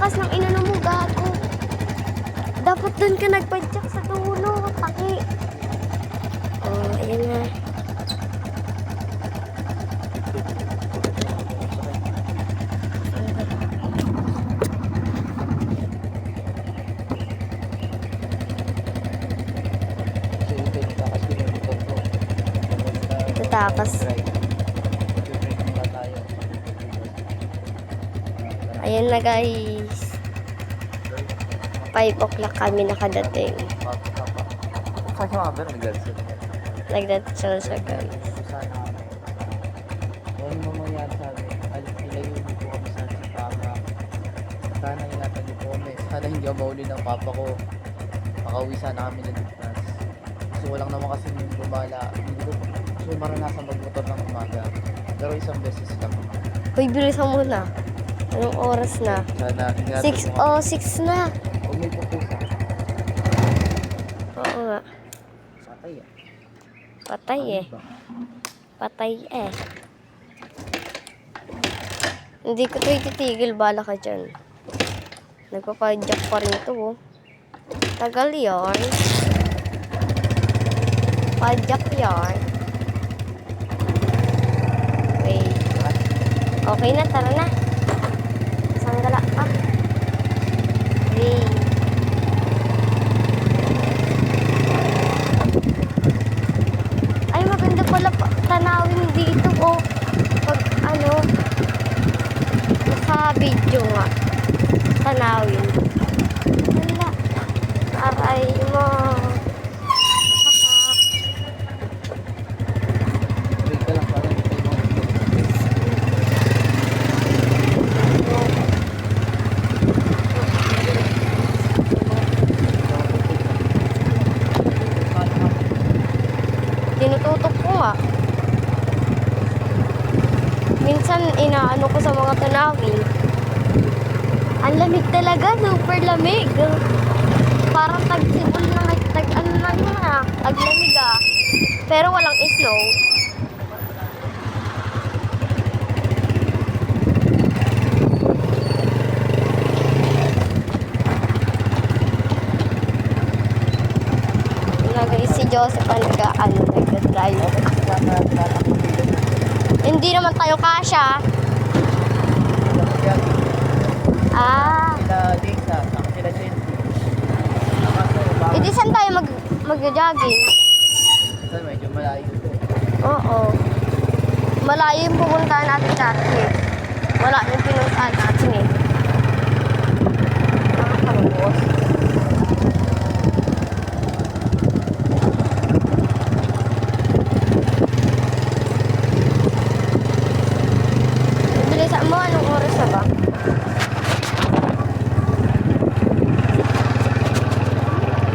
lakas ng inano mo, gago. Dapat doon ka nagpadyak sa dulo, taki. Oh, ayan na. Tatakas. Ayan na guys. 5 o'clock kami nakadating. Saan siya mga nagdadasal? Nagdadasal siya guys. Huwag mo mangyari sa amin. Ilayo niyo po kami sa tama. Sana ingatan niyo po kami. Sana hindi ako mahuli ng papa ko. Makauwi sana kami ng ligtas. Gusto ko lang naman kasi bumala. Hindi ko gusto maranasan magmotor ng umaga. Pero isang beses lang naman. Uy, bilisan mo na. Anong oras na? Sana ingatan mo kami. 6:06 na. Huwag may pupusa. Oo nga. Patay ah. Patay eh. Ano ba? Patay eh. Hindi ko ito ititigil. Bala ka dyan. Nagpapadyak pa rin ito oh. Tagal yarn. Padyak yarn. Wait. Okay na, tara na. Sanggala pa. Wait. Ay, maganda pala tanawin dito oh. Pag ano, sa video nga. Tanawin. Wala. Aray mo. Wait ka lang para hindi tayo Tinututok ko nga. Minsan inaano ko sa mga tanawin. Ang lamig talaga, super lamig. Parang tag-sibol na tag-ano lang na, tag-lamig ah. Pero walang snow. Guys, si Joseph ang nag-drive. Hindi naman tayo kasya. Ah. Sila Lisa, saka sila Chelsea. Hindi saan tayo mag-jogging? Medyo malayo ito. Oo. Malayo yung pupuntahan natin dati eh. Wala yung pinuntahan natin eh. Nakakabos. Bilisan mo, anong oras na ba?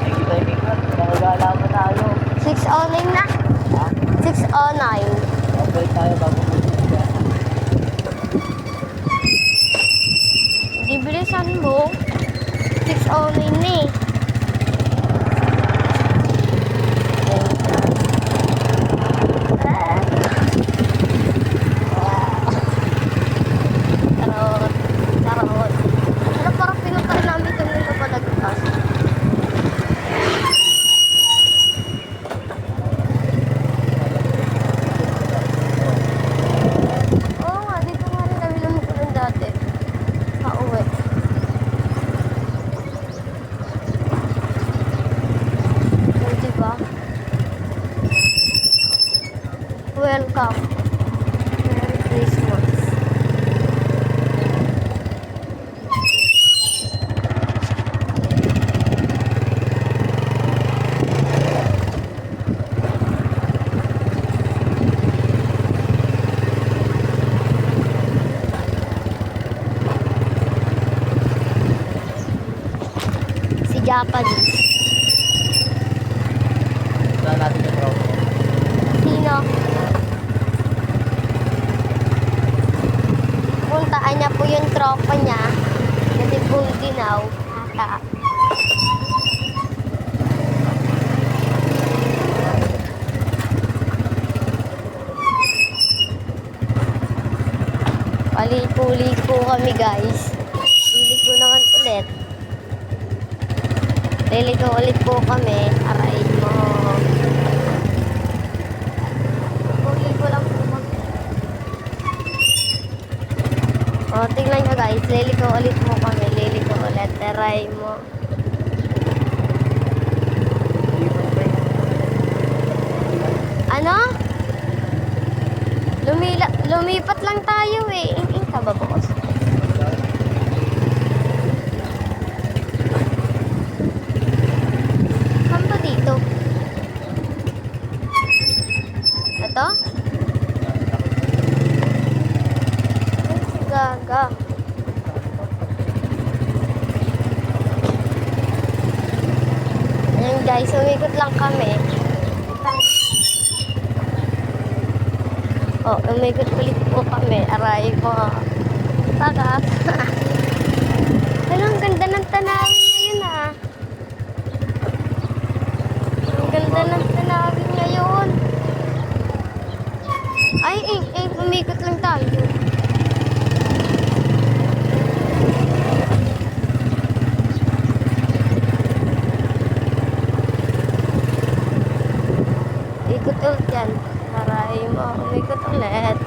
Thank you, timing ka. Nakagala mo tayo. 6:09 na. Ha? 6:09. Balik tayo bago mag-isip. Di bilisan mo. 6:09 na eh. Tarot. Tarot. Ano parang pinuntahan namin kami sa Balagtas. Oo nga, dito nga rin kami lumukulong dati. Sa uwi. O, diba? Welcome. Merry Christmas. Si Japanese. Saan natin yung bro? Sino? Puntaan niya po yung tropa niya na si Bundinaw. Ata. Pali-puli po kami guys. Bili ko naman Liligo ulit po kami. Aray mo. Ligo lang po kami. O, tingnan nyo guys. Liligo ulit po kami. Liligo ulit. Aray mo. Ano? Lumipat lang tayo eh. Ing ka ba, boss? Saan ba dito? Ito? Ay, si Gaga. Ayan guys, umikot lang kami. Oh, umikot ulit po kami. Aray ko. Tagas. Ang ganda ng tanawin ngayon ah. Ang ganda ng tanawin ngayon. Ay, umikot lang tayo. Ikot ulit yan. Aray mo, umikot ulit.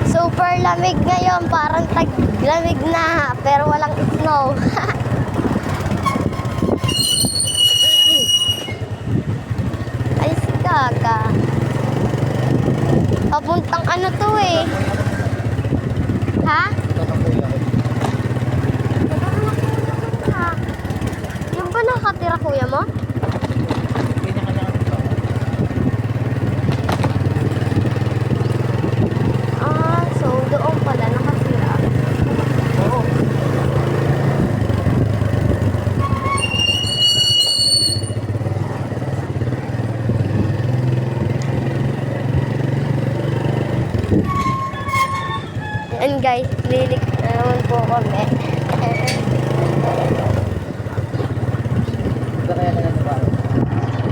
Super lamig ngayon, parang taglamig na, pero walang snow. Ay, si Gaga. Papuntang ano to eh. Ha? Yung ba nakatira kuya mo? Ah, so doon pala nakatira. Oo. And guys, lilik na naman po kami. Kaya na yan ba?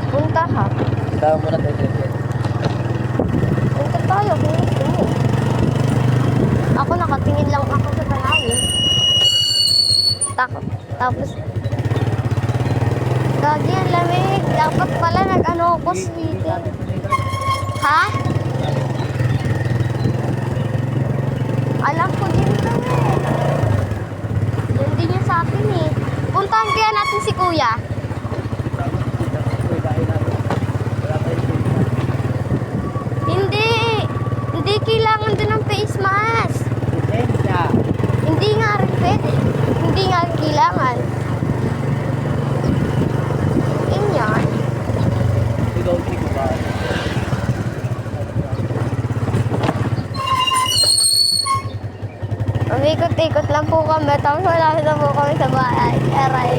Punta ha. Tama mo na tayo. Punta tayo kung gusto mo. Ako nakatingin lang ako sa tanawin. Takot. Tapos, gagi ang lamig. Dapat pala nag-ano ako sleeping. Ha? Alam ko din ito eh. Yan din yung sa akin eh. Puntahan kaya natin si kuya. Hindi. Hindi kailangan din ng face mask. Hindi nga rin pwede. Hindi nga rin kailangan. Inyan. Umikot-ikot lang po kami. Tapos wala na po kami sa bahay. Aray.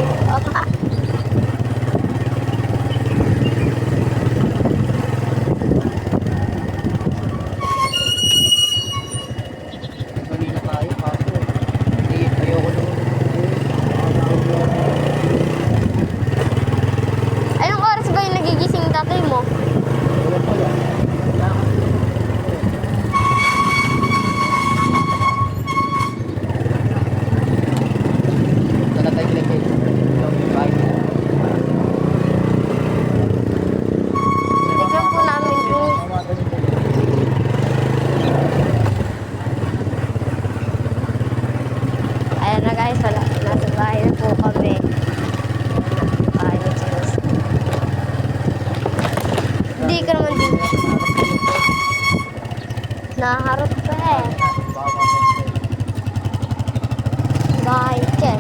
Tuloy na tayo, kaso hindi, ayoko nung Anong oras ba yung nagigising tatay mo? wala pala. Punta na tayo kay Kate. Tignan po namin kung ayan na guys, wala. Nasa bahay na po kami. Bahay na Diyos. Hindi ka naman din. Naharap ka eh. Bahay, che.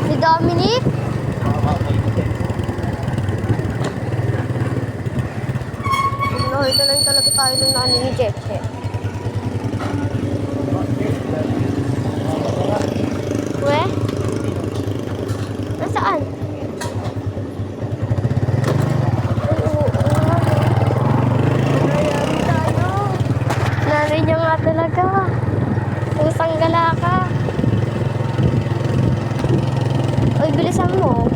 Si Dominic? Nakita lang talaga tayo ng nanay ni Cheche. We? Nasaan? Nanay tayo. Nanay niya nga talaga. Pusang gala ka. Uy, bilisan mo.